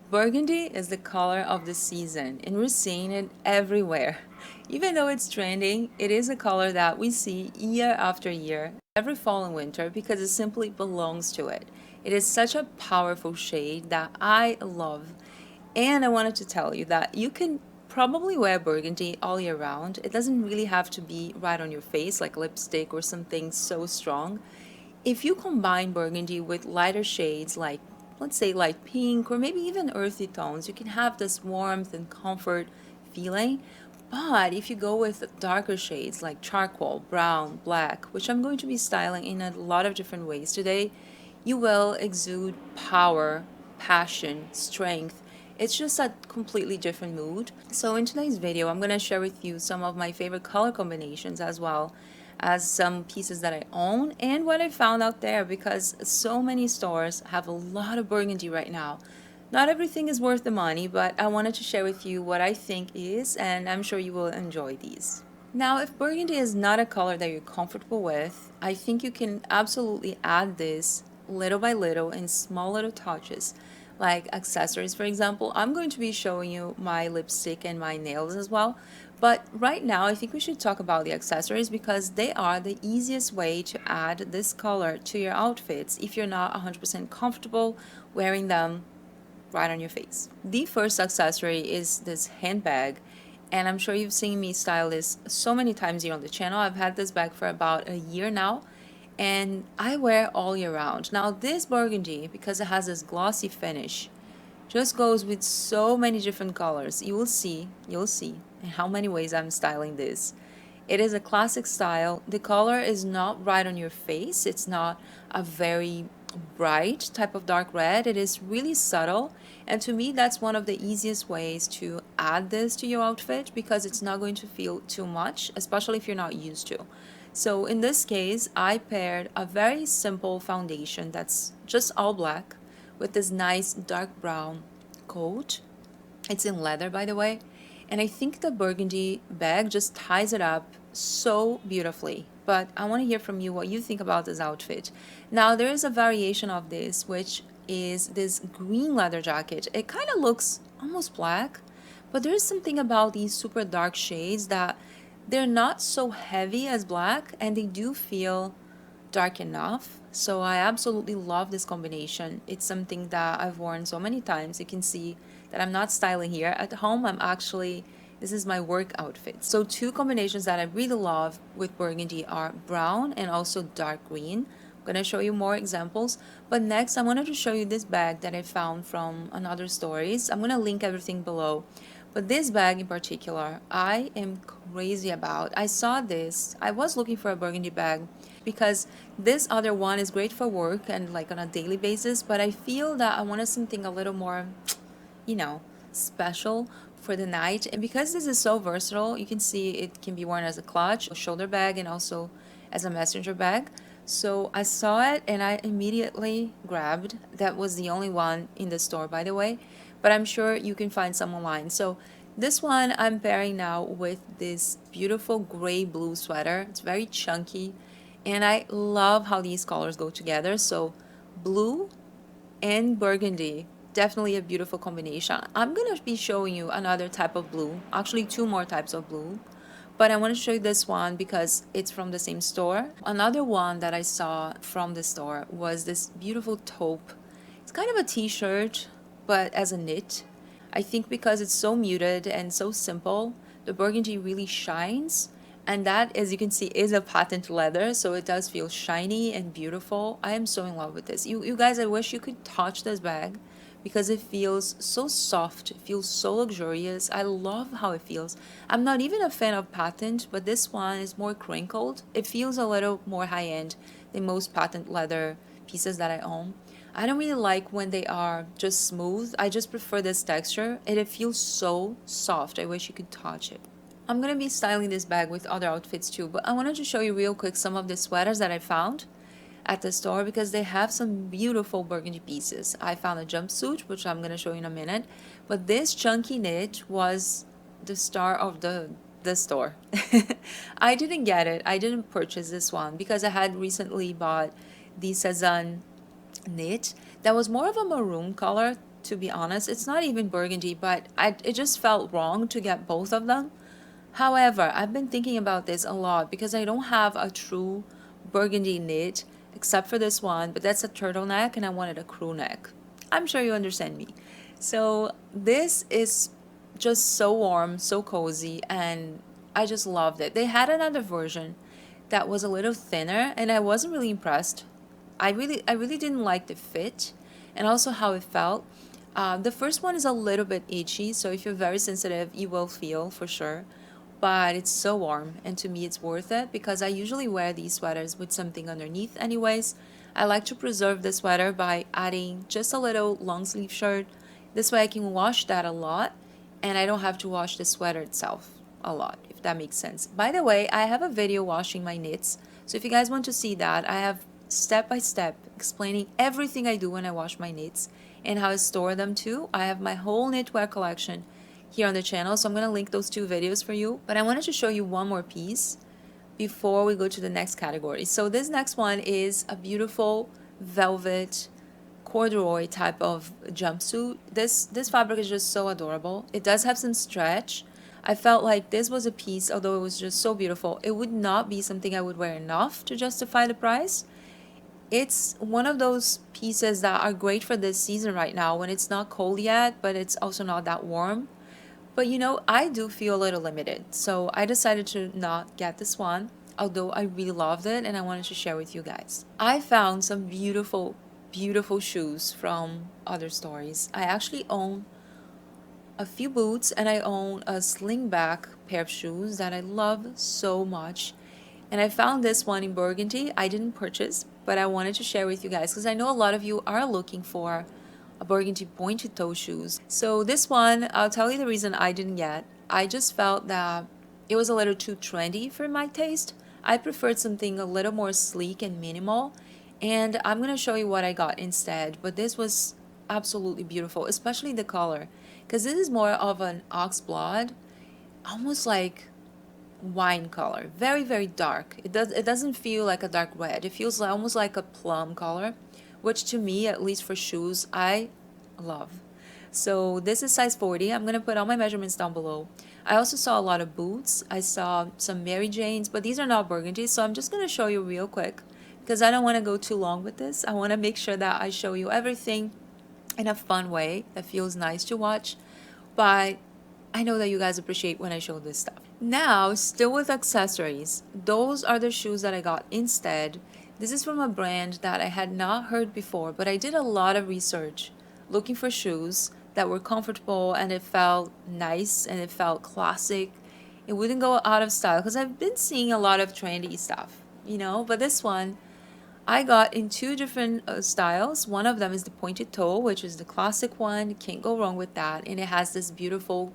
Burgundy is the color of the season, and we're seeing it everywhere. Even though it's trending, it is a color that we see year after year, every fall and winter, because it simply belongs to it. It is such a powerful shade that I love. And I wanted to tell you that you can probably wear burgundy all year round. It doesn't really have to be right on your face like lipstick or something so strong. If you combine burgundy with lighter shades like, let's say, light pink or maybe even earthy tones, you can have this warmth and comfort feeling. But if you go with darker shades like charcoal, brown, black, which I'm going to be styling in a lot of different ways today, you will exude power, passion, strength. It's just a completely different mood. So in today's video, I'm going to share with you some of my favorite color combinations as well as some pieces that I own and what I found out there, because so many stores have a lot of burgundy right now. Not everything is worth the money, but I wanted to share with you what I think is, and I'm sure you will enjoy these. Now, if burgundy is not a color that you're comfortable with, I think you can absolutely add this little by little in small little touches, like accessories, for example. I'm going to be showing you my lipstick and my nails as well. But right now, I think we should talk about the accessories because they are the easiest way to add this color to your outfits if you're not 100% comfortable wearing them right on your face. The first accessory is this handbag, and I'm sure you've seen me style this so many times here on the channel. I've had this bag for about a year now, and I wear all year round. Now this burgundy, because it has this glossy finish, just goes with so many different colors. You'll see in how many ways I'm styling this. It is a classic style. The color is not right on your face. It's not a very bright type of dark red. It is really subtle. And to me, that's one of the easiest ways to add this to your outfit because it's not going to feel too much, especially if you're not used to. So in this case, I paired a very simple foundation that's just all black with this nice dark brown coat. It's in leather, by the way. And I think the burgundy bag just ties it up so beautifully. But I want to hear from you what you think about this outfit. Now, there is a variation of this, which is this green leather jacket. It kind of looks almost black, but there is something about these super dark shades that they're not so heavy as black, and they do feel dark enough. So I absolutely love this combination. It's something that I've worn so many times. You can see that I'm not styling here at home. This is my work outfit. So two combinations that I really love with burgundy are brown and also dark green. I'm gonna show you more examples, but next I wanted to show you this bag that I found from another stories. I'm gonna link everything below. But this bag in particular, I am crazy about. I saw this. I was looking for a burgundy bag because this other one is great for work and like on a daily basis, but I feel that I wanted something a little more, you know, special for the night. And because this is so versatile, you can see it can be worn as a clutch, a shoulder bag, and also as a messenger bag. So I saw it and I immediately grabbed. That was the only one in the store, by the way, but I'm sure you can find some online. So this one I'm pairing now with this beautiful gray blue sweater. It's very chunky, and I love how these colors go together. So blue and burgundy, definitely a beautiful combination. I'm gonna be showing you another type of blue, actually two more types of blue, but I want to show you this one because it's from the same store. Another one that I saw from the store was this beautiful taupe. It's kind of a t-shirt, but as a knit. I think because it's so muted and so simple, the burgundy really shines. And that, as you can see, is a patent leather, so it does feel shiny and beautiful. I am so in love with this. You guys, I wish you could touch this bag because it feels so soft. It feels so luxurious. I love how it feels. I'm not even a fan of patent, but this one is more crinkled. It feels a little more high-end than most patent leather pieces that I own. I don't really like when they are just smooth. I just prefer this texture, and it feels so soft. I wish you could touch it. I'm gonna be styling this bag with other outfits too, but I wanted to show you real quick some of the sweaters that I found at the store because they have some beautiful burgundy pieces. I found a jumpsuit, which I'm gonna show you in a minute, but this chunky knit was the star of the store. I didn't get it. I didn't purchase this one because I had recently bought the Sezane knit that was more of a maroon color. to be honest. It's not even burgundy, but it just felt wrong to get both of them. However, I've been thinking about this a lot because I don't have a true burgundy knit except for this one, but that's a turtleneck and I wanted a crew neck. I'm sure you understand me. So this is just so warm, so cozy, and I just loved it. They had another version that was a little thinner and I wasn't really impressed. I really didn't like the fit and also how it felt. The first one is a little bit itchy, so if you're very sensitive, you will feel for sure. But it's so warm, and to me, it's worth it because I usually wear these sweaters with something underneath, anyways. I like to preserve the sweater by adding just a little long sleeve shirt. This way, I can wash that a lot, and I don't have to wash the sweater itself a lot, if that makes sense. By the way, I have a video washing my knits, so if you guys want to see that, I have step by step explaining everything I do when I wash my knits and how I store them too. I have my whole knitwear collection here on the channel, so I'm going to link those two videos for you. But I wanted to show you one more piece before we go to the next category. So this next one is a beautiful velvet corduroy type of jumpsuit. This fabric is just so adorable. It does have some stretch. I felt like this was a piece, although it was just so beautiful, it would not be something I would wear enough to justify the price. It's one of those pieces that are great for this season right now when it's not cold yet, but it's also not that warm. But you know, I do feel a little limited, so I decided to not get this one, although I really loved it and I wanted to share with you guys. I found some beautiful, beautiful shoes from other stores. I actually own a few boots and I own a slingback pair of shoes that I love so much. And I found this one in burgundy. I didn't purchase, but I wanted to share with you guys because I know a lot of you are looking for a burgundy pointed toe shoes. So this one, I'll tell you the reason I didn't get. I just felt that it was a little too trendy for my taste. I preferred something a little more sleek and minimal, and I'm gonna show you what I got instead. But this was absolutely beautiful, especially the color, because this is more of an ox blood, almost like wine color, very very dark. It doesn't feel like a dark red. It feels like, almost like a plum color, which to me, at least for shoes, I love. So this is size 40. I'm gonna put all my measurements down below. I also saw a lot of boots. I saw some Mary Janes, but these are not burgundy, so I'm just gonna show you real quick because I don't want to go too long with this. I want to make sure that I show you everything in a fun way that feels nice to watch, but I know that you guys appreciate when I show this stuff. Now, still with accessories, those are the shoes that I got instead. This is from a brand that I had not heard before, but I did a lot of research looking for shoes that were comfortable and it felt nice and it felt classic. It wouldn't go out of style because I've been seeing a lot of trendy stuff, you know, but this one I got in two different styles. One of them is the pointed toe, which is the classic one. You can't go wrong with that. And it has this beautiful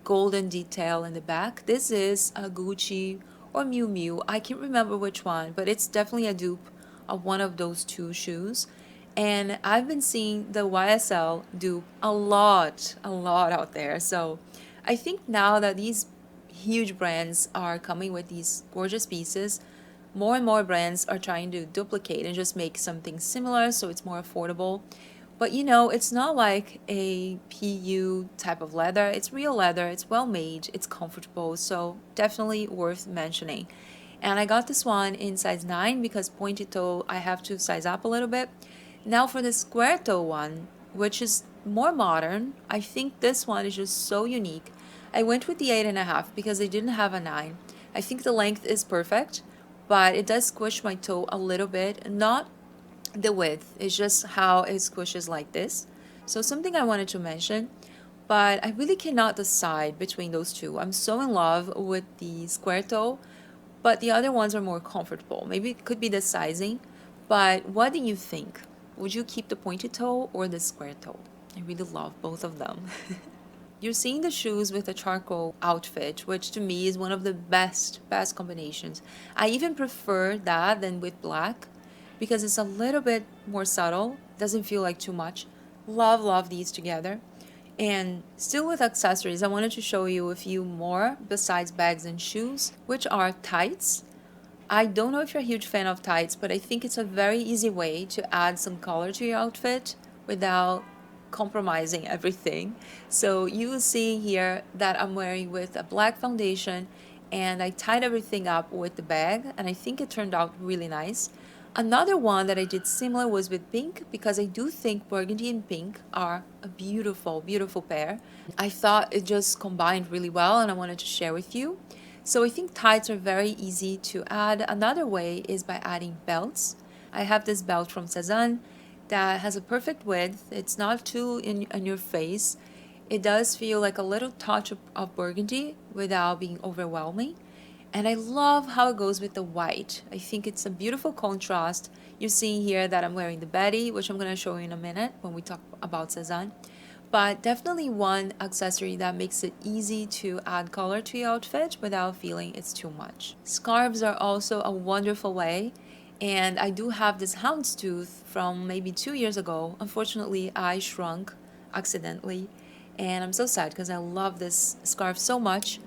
golden detail in the back. This is a Gucci or Miu Miu. I can't remember which one, but it's definitely a dupe of one of those two shoes. And I've been seeing the YSL dupe a lot out there. So I think now that these huge brands are coming with these gorgeous pieces, more and more brands are trying to duplicate and just make something similar so it's more affordable. But you know, it's not like a PU type of leather. It's real leather. It's well made. It's comfortable. So definitely worth mentioning. And I got this one in size 9 because pointed toe, I have to size up a little bit. Now for the square toe one, which is more modern, I think this one is just so unique. I went with the 8.5 because they didn't have a 9. I think the length is perfect, but it does squish my toe a little bit, not the width, it's just how it squishes like this. So something I wanted to mention, but I really cannot decide between those two. I'm so in love with the square toe, but the other ones are more comfortable. Maybe it could be the sizing, but what do you think? Would you keep the pointed toe or the square toe? I really love both of them. You're seeing the shoes with a charcoal outfit, which to me is one of the best combinations. I even prefer that than with black because it's a little bit more subtle, doesn't feel like too much. Love these together. And still with accessories, I wanted to show you a few more besides bags and shoes, which are tights. I don't know if you're a huge fan of tights, but I think it's a very easy way to add some color to your outfit without compromising everything. So you will see here that I'm wearing with a black foundation, and I tied everything up with the bag, and I think it turned out really nice. Another one that I did similar was with pink, because I do think burgundy and pink are a beautiful, beautiful pair. I thought it just combined really well and I wanted to share with you. So I think tights are very easy to add. Another way is by adding belts. I have this belt from Sezane that has a perfect width. It's not too in your face. It does feel like a little touch of burgundy without being overwhelming. And I love how it goes with the white. I think it's a beautiful contrast. You're seeing here that I'm wearing the Betty, which I'm going to show you in a minute when we talk about Sezane. But definitely one accessory that makes it easy to add color to your outfit without feeling it's too much. Scarves are also a wonderful way. And I do have this houndstooth from maybe 2 years ago. Unfortunately, I shrunk accidentally. And I'm so sad because I love this scarf so much.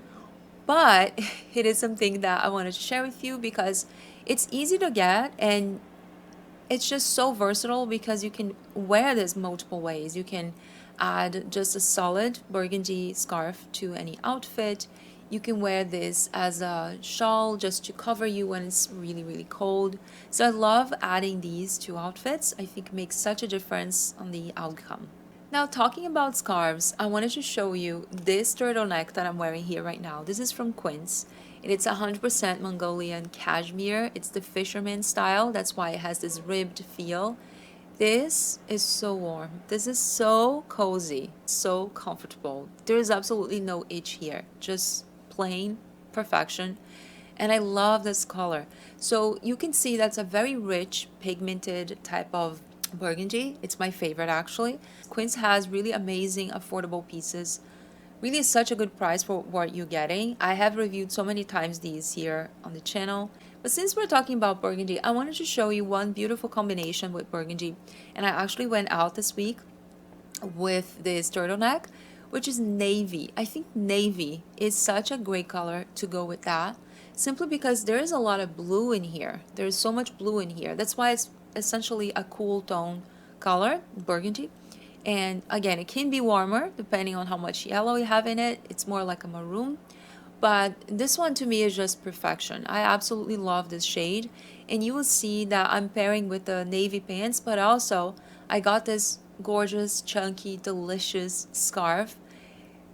But it is something that I wanted to share with you because it's easy to get and it's just so versatile because you can wear this multiple ways. You can add just a solid burgundy scarf to any outfit. You can wear this as a shawl just to cover you when it's really, really cold. So I love adding these to outfits. I think it makes such a difference on the outcome. Now, talking about scarves, I wanted to show you this turtleneck that I'm wearing here right now. This is from Quince, and it's 100% Mongolian cashmere. It's the fisherman style. That's why it has this ribbed feel. This is so warm. This is so cozy, so comfortable. There is absolutely no itch here, just plain perfection. And I love this color. So you can see that's a very rich, pigmented type of burgundy. It's my favorite actually. Quince has really amazing affordable pieces. Really such a good price for what you're getting. I have reviewed so many times these here on the channel. But since we're talking about burgundy, I wanted to show you one beautiful combination with burgundy. And I actually went out this week with this turtleneck, which is navy. I think navy is such a great color to go with that. Simply because there is a lot of blue in here. There's so much blue in here. That's why it's essentially a cool tone color, burgundy. And again, it can be warmer depending on how much yellow you have in it. It's more like a maroon. But this one to me is just perfection. I absolutely love this shade. And you will see that I'm pairing with the navy pants, but also I got this gorgeous, chunky, delicious scarf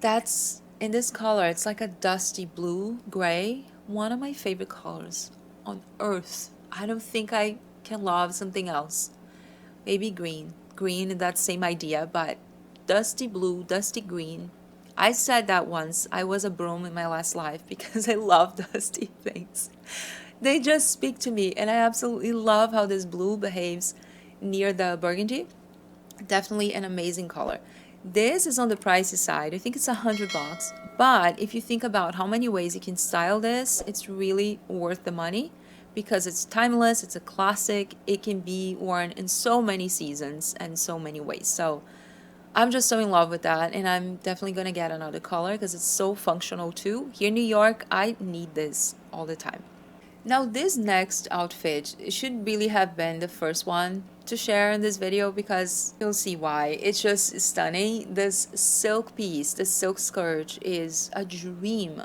that's in this color. It's like a dusty blue, gray. One of my favorite colors on earth. I don't think I can love something else. Maybe green. Green, that same idea, but dusty blue, dusty green. I said that once. I was a broom in my last life because I love dusty things. They just speak to me, and I absolutely love how this blue behaves near the burgundy. Definitely an amazing color. This is on the pricey side. I think it's $100. But if you think about how many ways you can style this, it's really worth the money because it's timeless, it's a classic, it can be worn in so many seasons and so many ways. So I'm just so in love with that, and I'm definitely gonna get another color because it's so functional too. Here in New York, I need this all the time. Now this next outfit should really have been the first one to share in this video because you'll see why. It's just stunning. This silk piece, this silk skirt is a dream,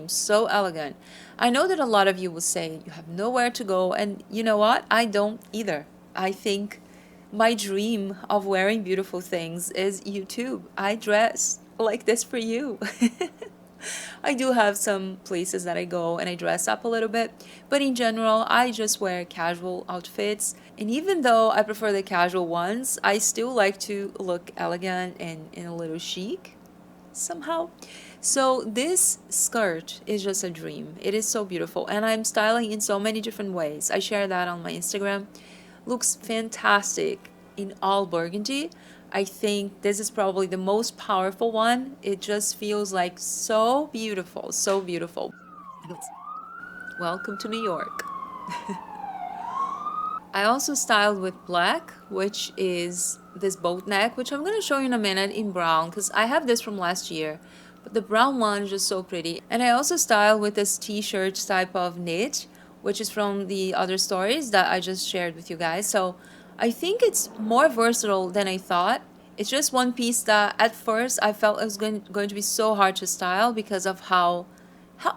so elegant. I know that a lot of you will say you have nowhere to go, and you know what? I don't either. I think my dream of wearing beautiful things is YouTube. I dress like this for you. I do have some places that I go and I dress up a little bit, but in general, I just wear casual outfits. And even though I prefer the casual ones, I still like to look elegant and a little chic somehow. So this skirt is just a dream. It is so beautiful, and I'm styling in so many different ways. I share that on my Instagram. Looks fantastic in all burgundy. I think this is probably the most powerful one. It just feels like so beautiful, so beautiful. Welcome to New York. I also styled with black, which is this boat neck, which I'm going to show you in a minute in brown because I have this from last year. But the brown one is just so pretty. And I also styled with this t-shirt type of knit, which is from the other stories that I just shared with you guys. So I think it's more versatile than I thought. It's just one piece that at first I felt it was going to be so hard to style because of how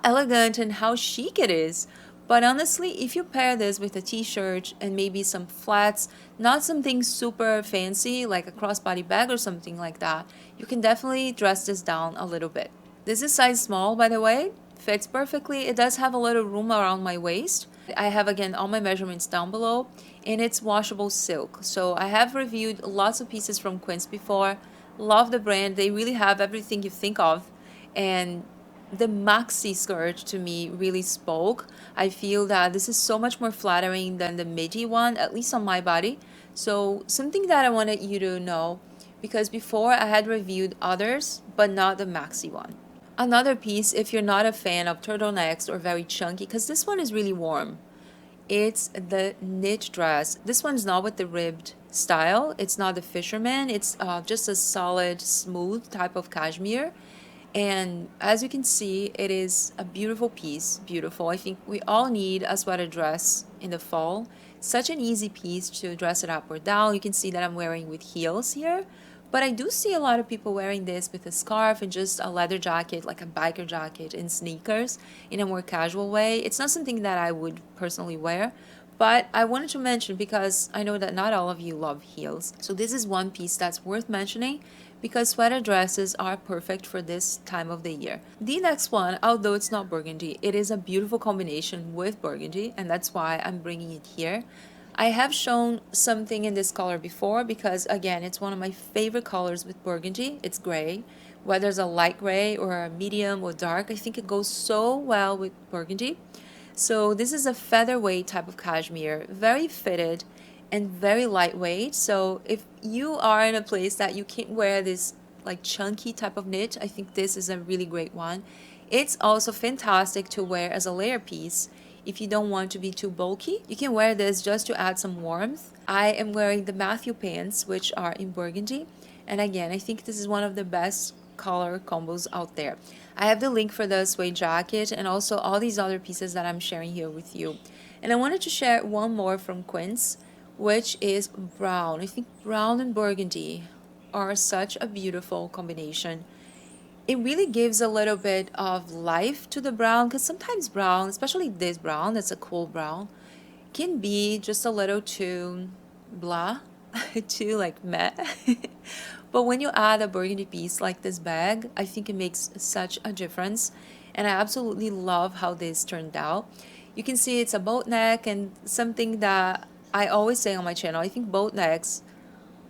elegant and how chic it is. But honestly, if you pair this with a t-shirt and maybe some flats, not something super fancy like a crossbody bag or something like that, you can definitely dress this down a little bit. This is size small, by the way. Fits perfectly. It does have a little room around my waist. I have again all my measurements down below, and it's washable silk. So I have reviewed lots of pieces from Quince before. Love the brand. They really have everything you think of. And the maxi skirt to me really spoke. I feel that this is so much more flattering than the midi one, at least on my body. So something that I wanted you to know, because before I had reviewed others, but not the maxi one. Another piece, if you're not a fan of turtlenecks or very chunky, because this one is really warm, it's the knit dress. This one's not with the ribbed style. It's not the fisherman. It's just a solid, smooth type of cashmere. And as you can see, it is a beautiful piece. Beautiful. I think we all need a sweater dress in the fall. Such an easy piece to dress it up or down. You can see that I'm wearing with heels here. But I do see a lot of people wearing this with a scarf and just a leather jacket, like a biker jacket and sneakers in a more casual way. It's not something that I would personally wear, but I wanted to mention because I know that not all of you love heels. So this is one piece that's worth mentioning because sweater dresses are perfect for this time of the year. The next one, although it's not burgundy, it is a beautiful combination with burgundy, and that's why I'm bringing it here. I have shown something in this color before because again, it's one of my favorite colors with burgundy. It's gray. Whether it's a light gray or a medium or dark, I think it goes so well with burgundy. So this is a featherweight type of cashmere, very fitted and very lightweight. So if you are in a place that you can't wear this like chunky type of knit, I think this is a really great one. It's also fantastic to wear as a layer piece. If you don't want to be too bulky, you can wear this just to add some warmth. I am wearing the Matthew pants, which are in burgundy. And again, I think this is one of the best color combos out there. I have the link for the suede jacket and also all these other pieces that I'm sharing here with you. And I wanted to share one more from Quince, which is brown. I think brown and burgundy are such a beautiful combination. It really gives a little bit of life to the brown because sometimes brown, especially this brown, that's a cool brown, can be just a little too blah, too like meh. But when you add a burgundy piece like this bag, I think it makes such a difference. And I absolutely love how this turned out. You can see it's a boat neck, and something that I always say on my channel, I think boat necks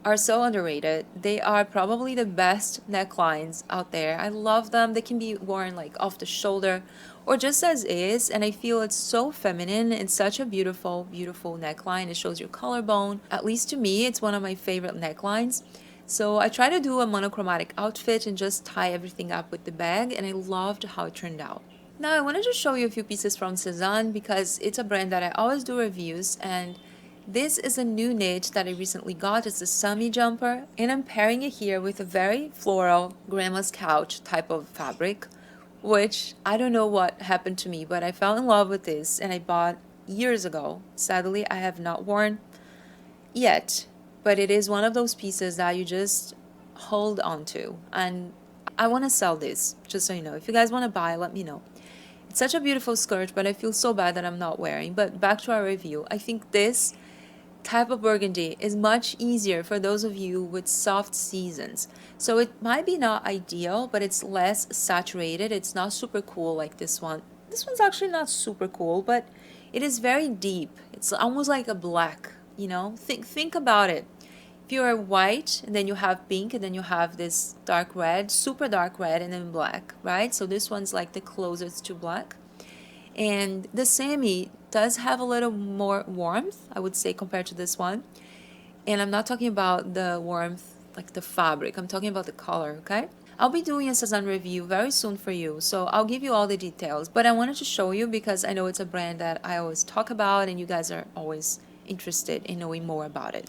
are so underrated. They are probably the best necklines out there. I love them. They can be worn like off the shoulder or just as is, and I feel it's so feminine. It's such a beautiful, beautiful neckline. It shows your collarbone. At least to me, it's one of my favorite necklines. So I try to do a monochromatic outfit and just tie everything up with the bag, and I loved how it turned out. Now I wanted to show you a few pieces from Sezane because it's a brand that I always do reviews, and this is a new knit that I recently got. It's a sumi jumper, and I'm pairing it here with a very floral grandma's couch type of fabric, which I don't know what happened to me, but I fell in love with this and I bought years ago. Sadly, I have not worn yet, but it is one of those pieces that you just hold on to, and I want to sell this, just so you know. If you guys want to buy, let me know. It's such a beautiful skirt, but I feel so bad that I'm not wearing. But back to our review. I think this type of burgundy is much easier for those of you with soft seasons. So it might be not ideal, but it's less saturated. It's not super cool like this one. This one's actually not super cool, but it is very deep. It's almost like a black, you know? Think about it. If you are white and then you have pink and then you have this dark red, super dark red, and then black, right? So this one's like the closest to black. And the semi does have a little more warmth, I would say, compared to this one. And I'm not talking about the warmth like the fabric, I'm talking about the color, okay? I'll be doing a Sezane review very soon for you, so I'll give you all the details. But I wanted to show you because I know it's a brand that I always talk about and you guys are always interested in knowing more about it.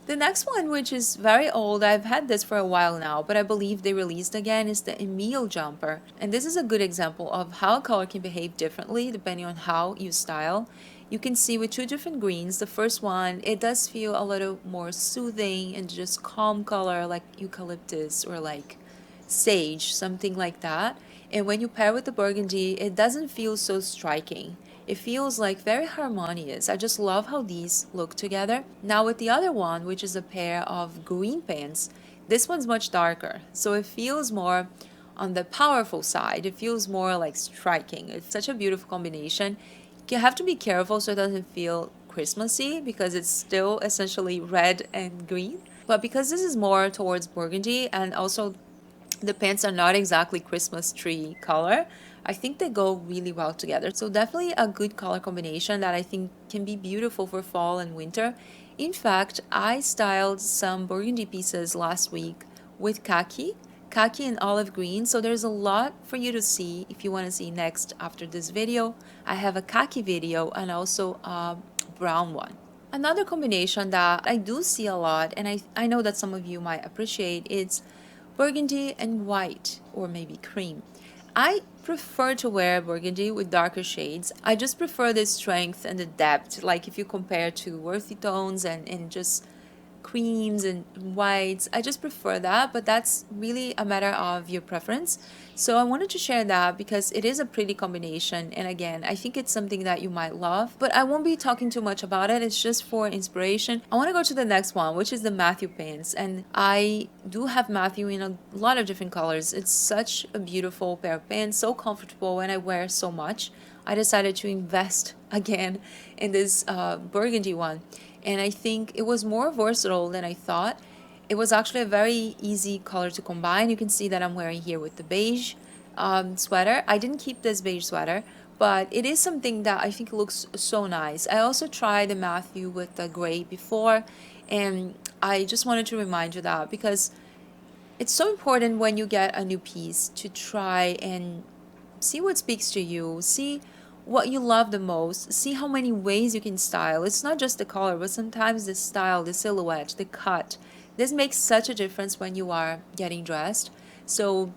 The next one, which is very old, I've had this for a while now, but I believe they released again, is the Emile jumper. And this is a good example of how a color can behave differently depending on how you style. You can see with two different greens. The first one, it does feel a little more soothing and just calm color, like eucalyptus or like sage, something like that. And when you pair with the burgundy, it doesn't feel so striking. It feels like very harmonious. I just love how these look together. Now with the other one, which is a pair of green pants, this one's much darker. So it feels more on the powerful side. It feels more like striking. It's such a beautiful combination. You have to be careful so it doesn't feel Christmassy because it's still essentially red and green. But because this is more towards burgundy and also the pants are not exactly Christmas tree color, I think they go really well together. So definitely a good color combination that I think can be beautiful for fall and winter. In fact, I styled some burgundy pieces last week with khaki and olive green. So there's a lot for you to see if you want to see next after this video. I have a khaki video and also a brown one. Another combination that I do see a lot, and I know that some of you might appreciate, it's burgundy and white, or maybe cream. I prefer to wear burgundy with darker shades. I just prefer the strength and the depth, like if you compare to earthy tones and just creams and whites. I just prefer that, but that's really a matter of your preference. So I wanted to share that because it is a pretty combination, and again, I think it's something that you might love, but I won't be talking too much about it. It's just for inspiration. I want to go to the next one, which is the Matthew pants, and I do have Matthew in a lot of different colors. It's such a beautiful pair of pants, so comfortable, and I wear so much. I decided to invest again in this burgundy one, and I think it was more versatile than I thought. It was actually a very easy color to combine. You can see that I'm wearing here with the beige sweater. I didn't keep this beige sweater, but it is something that I think looks so nice. I also tried the Matthew with the gray before, and I just wanted to remind you that because it's so important when you get a new piece to try and see what speaks to you, see what you love the most, see how many ways you can style. It's not just the color, but sometimes the style, the silhouette, the cut. This makes such a difference when you are getting dressed. So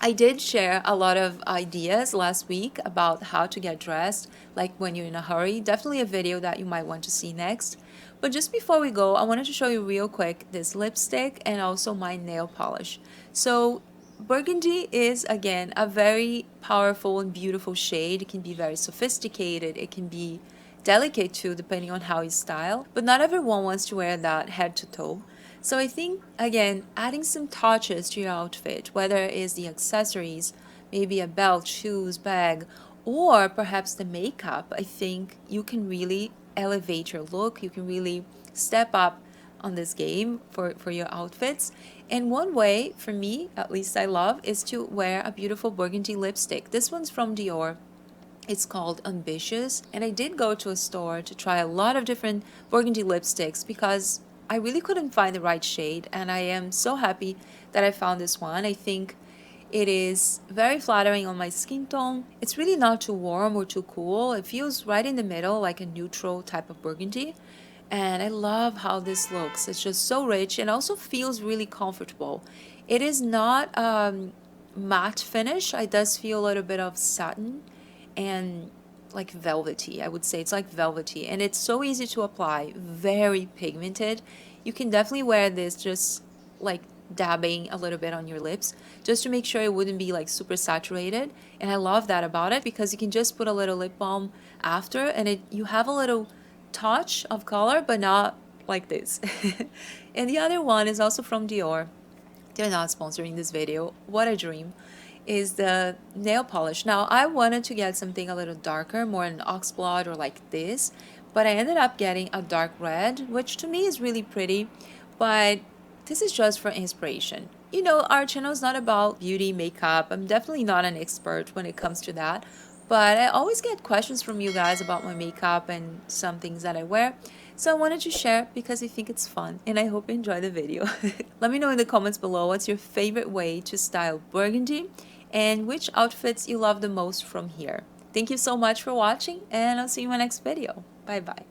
I did share a lot of ideas last week about how to get dressed, like when you're in a hurry. Definitely a video that you might want to see next. But just before we go, I wanted to show you real quick this lipstick and also my nail polish. So burgundy is, again, a very powerful and beautiful shade. It can be very sophisticated. It can be delicate too, depending on how you style. But not everyone wants to wear that head to toe. So I think, again, adding some touches to your outfit, whether it is the accessories, maybe a belt, shoes, bag, or perhaps the makeup, I think you can really elevate your look. You can really step up on this game for your outfits. And one way, for me, at least I love, is to wear a beautiful burgundy lipstick. This one's from Dior. It's called Ambitious. And I did go to a store to try a lot of different burgundy lipsticks because I really couldn't find the right shade, and I am so happy that I found this one. I think it is very flattering on my skin tone. It's really not too warm or too cool. It feels right in the middle, like a neutral type of burgundy. And I love how this looks. It's just so rich and also feels really comfortable. It is not matte finish. It does feel a little bit of satin and like velvety. I would say it's like velvety, and it's so easy to apply, very pigmented. You can definitely wear this just like dabbing a little bit on your lips just to make sure it wouldn't be like super saturated. And I love that about it because you can just put a little lip balm after, and you have a little touch of color, but not like this. And the other one is also from Dior. They're not sponsoring this video. What a dream. Is the nail polish. Now I wanted to get something a little darker, more an oxblood or like this, but I ended up getting a dark red, which to me is really pretty, but this is just for inspiration. You know, our channel is not about beauty, makeup. I'm definitely not an expert when it comes to that, but I always get questions from you guys about my makeup and some things that I wear. So I wanted to share because I think it's fun, and I hope you enjoy the video. Let me know in the comments below what's your favorite way to style burgundy and which outfits you love the most from here. Thank you so much for watching, and I'll see you in my next video. Bye bye.